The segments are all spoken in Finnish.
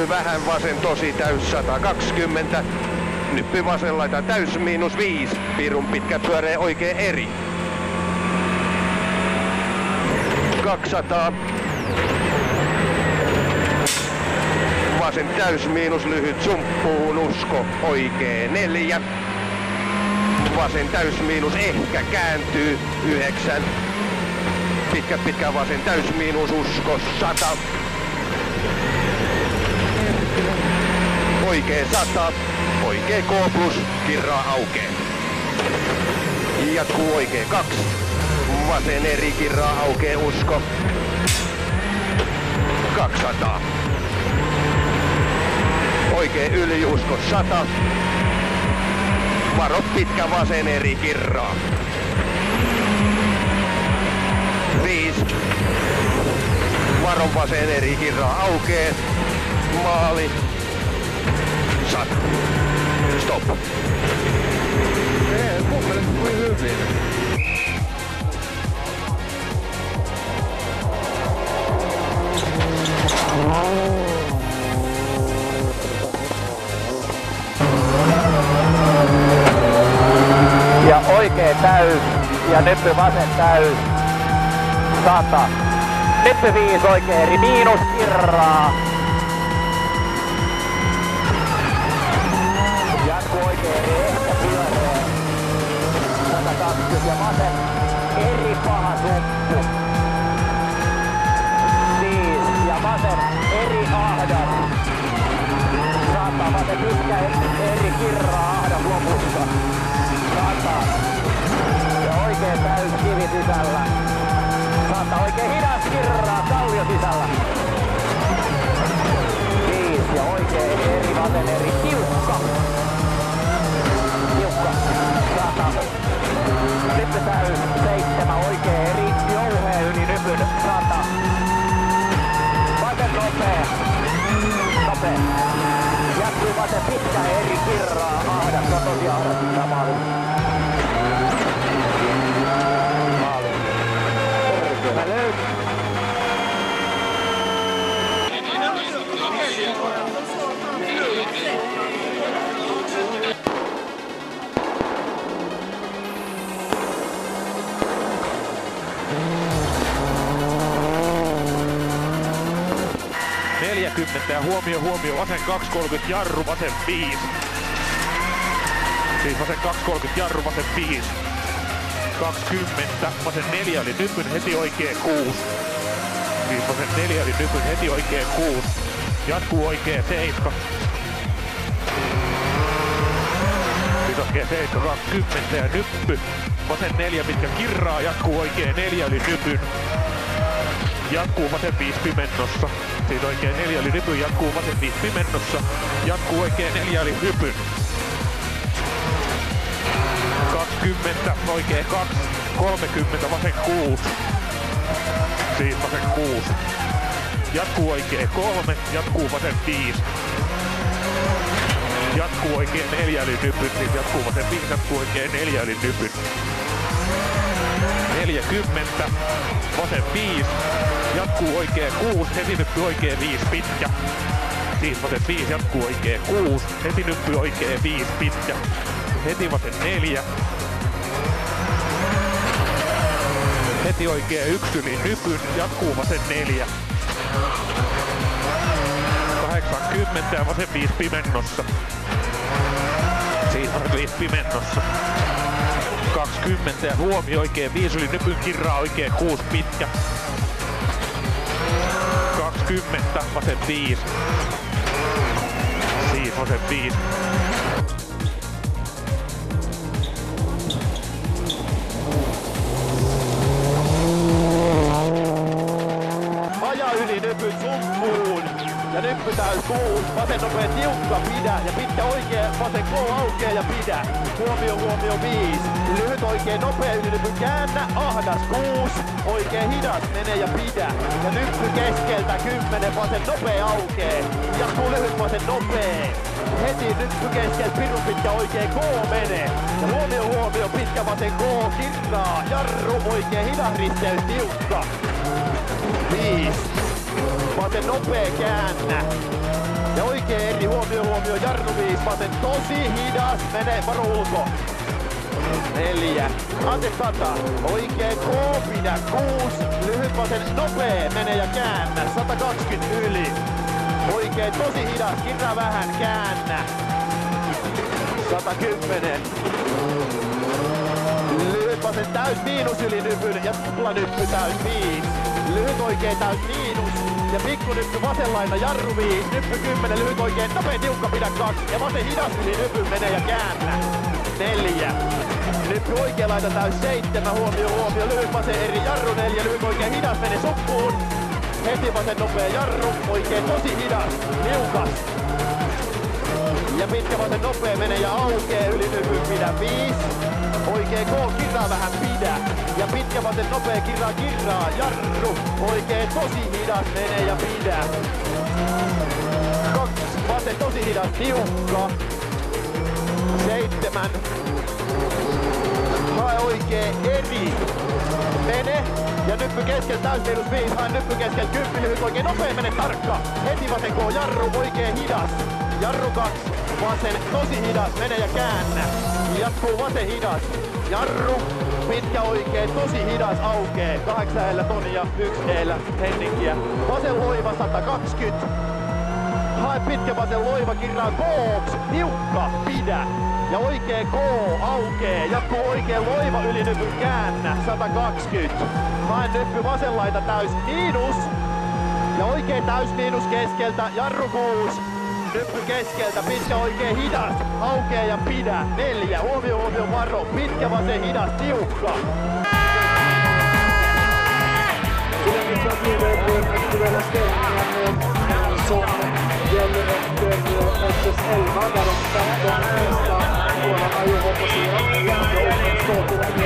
nyppy vähän vasen tosi täys 120. Nyppy vasen laita täys -5. Pirun pitkä pyöreä oikee eri. 200. Vasen täys lyhyt sumppuun usko oikee 4. Vasen täys ehkä kääntyy 9. Pitkä vasen täys usko 100. Oikee 100. Oikee K+, kirraa aukee. Jatkuu oikee 2. Vasen eri kirraa aukee usko. 200. Oikee yli usko 100. Varo pitkä vasen eri kirraa. 5. Varon vasen eri kirraa aukee. Maali. 100. Stop. Mun mielestä tuli hyvin. Ja oikee täys ja nyppy vasen täys 100. Nyppy 5 oikee eri miinus kirraa. Jatku oikee eri ehkä pyöreä 120 ja vasen eri paha sumppu 5 ja vasen eri ahdas 100. Vasen pitkä eri kirraa ahdas lopussa 100. Ja oikee täys kivi sisällä 100. Oikee hidas kirraa kallio sisällä 5 ja oikee eri vasen eri tiukka 100. Nyppy täys 7 oikee eri jouhea yli nypyn 100. Vasen nopea. Jatkuu vasen pitkä eri kirraa ahdas on tosi ahdas maali. Mä löysin. Ja huomio, vasen 230 jarru, vasen 5. Siis vasen 230 jarru, vasen 5. 20, vasen 4 oli nypyn heti oikee 6. Siis vasen 4 oli nypyn heti oikee 6. Jatkuu oikee 7. Siis oikee 7, 20 ja nyppy. Vasen 4 pitkä kirraa, jatkuu oikee 4 oli nypyn. Jatkuu vasen 5 pimennossa. Siis oikein 4 oli nypyn, jatkuu vasen 5 pimennossa. Jatkuu oikein 4 oli hypyn. 20, oikein 2, 30, vasen 6. Siis vasen 6. Jatkuu oikein 3, jatkuu vasen 5. Jatkuu oikein 4 oli nypyn, siis jatkuu vasen 5, jatkuu oikein 4 oli nypyn. 40, vasen 5. Jatkuu oikee 6, heti nyppy oikee 5 pitkä. Siis vasen 5 jatkuu oikee 6, heti nyppy oikee 5 pitkä. Heti vasen 4. Heti oikee 1 yli nypyn, jatkuu vasen 4. 80 ja vasen 5 pimennossa. Siis vasen 5 pimennossa. 20 ja huomio oikee 5 yli nypyn kirraa oikee 6 pitkä. 20, vasen 5. Siis vasen 5. Aja yli nypyn sumppuun. Ja nyppy täys 6. Vasen nopea tiukka pidä. Ja pitkä oikee vasen K aukee ja pidä. Huomio 5. Lyhyt oikee nopea yli nypyn käännä. Ahdas 6. Oikee hidas mene ja pidä. Ja nyppy keskeltä 10. Vasen nopea aukee. Jatkuu lyhyt vasen nopea. Heti nyppy keskeltä pirun pitkä oikee K menee. Ja huomio pitkä vasen K kirraa. Jarru oikee hidas risteys tiukka. 5. Vasen nopee käännä. Ja oikee eri, huomio, jarru 5, vasen tosi hidas, menee, varo ulko. 4, ante 100, oikee K, pidä 6, lyhyt vasen nopee, mene ja käännä, 120 yli. Oikee tosi hidas, kirraa vähän, käännä. 110. Lyhyt vasen täys miinus yli nypyn ja tupla nyppy täys 5. Lyhyt oikee täys miinus ja pikku nyppy vasen laita jarru 5. Nyppy 10, lyhyt oikee nopea tiukka pidä 2 ja vasen hidas yli nypyn menee ja käännä. 4. Nyppy oikea laita täys 7, huomio, lyhyt vasen eri jarru 4, lyhyt oikee hidas menee suppuun. Heti vasen nopea jarru, oikee tosi hidas, liukas. Ja pitkä vasen nopea menee ja aukee yli nypyn pidä 5. Oikee K, kirraa vähän pidä. Ja pitkä vasen nopea kirraa, jarru. Oikee tosi hidas menee ja pidä. 2, vasen tosi hidas, tiukka. 7. Hae oikee eri. Mene. Ja nyppy keskel täys miinus 5. Hae nyppy keskel 10, lyhyt oikee nopea mene tarkka. Heti vasen K, jarru, oikee hidas. Jarru 2, vasen tosi hidas, mene ja käännä. Jatkuu vasen hidas, jarru, pitkä oikee, tosi hidas aukee. 8 eellä Toni ja 1 eellä Henninkiä. Vasen loiva 120. Hae pitkä vasen loiva, kirraa K:ks, tiukka, pidä. Ja oikee K aukee, jatkuu oikee loiva yli nypyn käännä, 120. Hae nyppy vasen laita täys miinus. Ja oikee täys miinus keskeltä, jarru 6. Nyppy keskeltä, pitkä oikee hidas, aukee ja pidä. 4, huomio, varo, pitkä vasen hidas, tiukka. Tillägget som blir aktuella ställningar som gäller efter SS11 där de 15 sista målarna jobbar på sidan. Och starten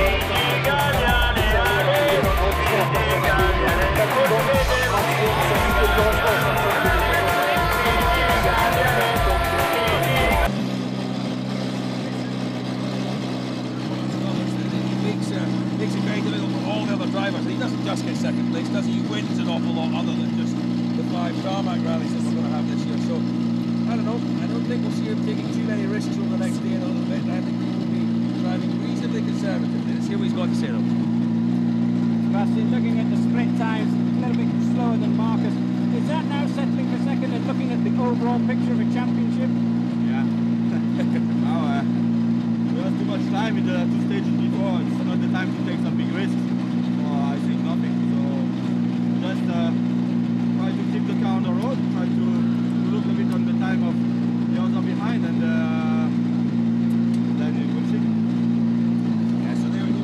makes it very difficult for all the other drivers. He doesn't just get second place, does he? He wins an awful lot other than just the 5 tarmac rallies that we're going to have this year. So, I don't know. I don't think we'll see him taking too many risks over the next day and a little bit. I think he will be driving reasonably conservatively. Let's hear what he's got to say though. Sebastian, looking at the sprint times, a little bit slower than Marcus. Is that now settling for second and looking at the overall picture of a championship? Yeah. Now, we have too much time in the 2 stages before. It's not the time to take some big risks. I think nothing. So just try to keep the car on the road, try to look a bit on the time of the other behind, and then we'll see. Yeah, so there we go.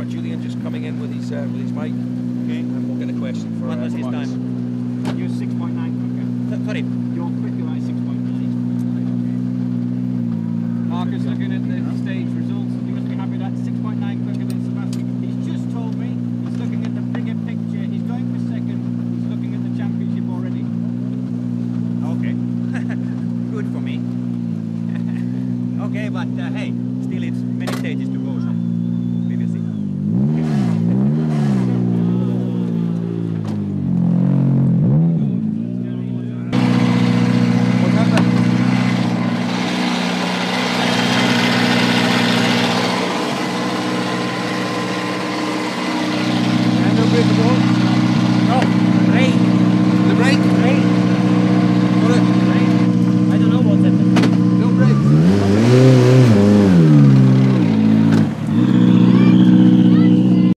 Julian just coming in with his mic. Okay. And we'll get a question for What was his Marcus. time? You're 6.9 quicker. Sorry. You're quicker by 6.9. Marcus, looking at the stage results, you must be happy that's 6.9 quicker than Sebastian. He's just told me he's looking at the bigger picture. He's going for second. He's looking at the championship already. Okay. Good for me. Okay, but hey,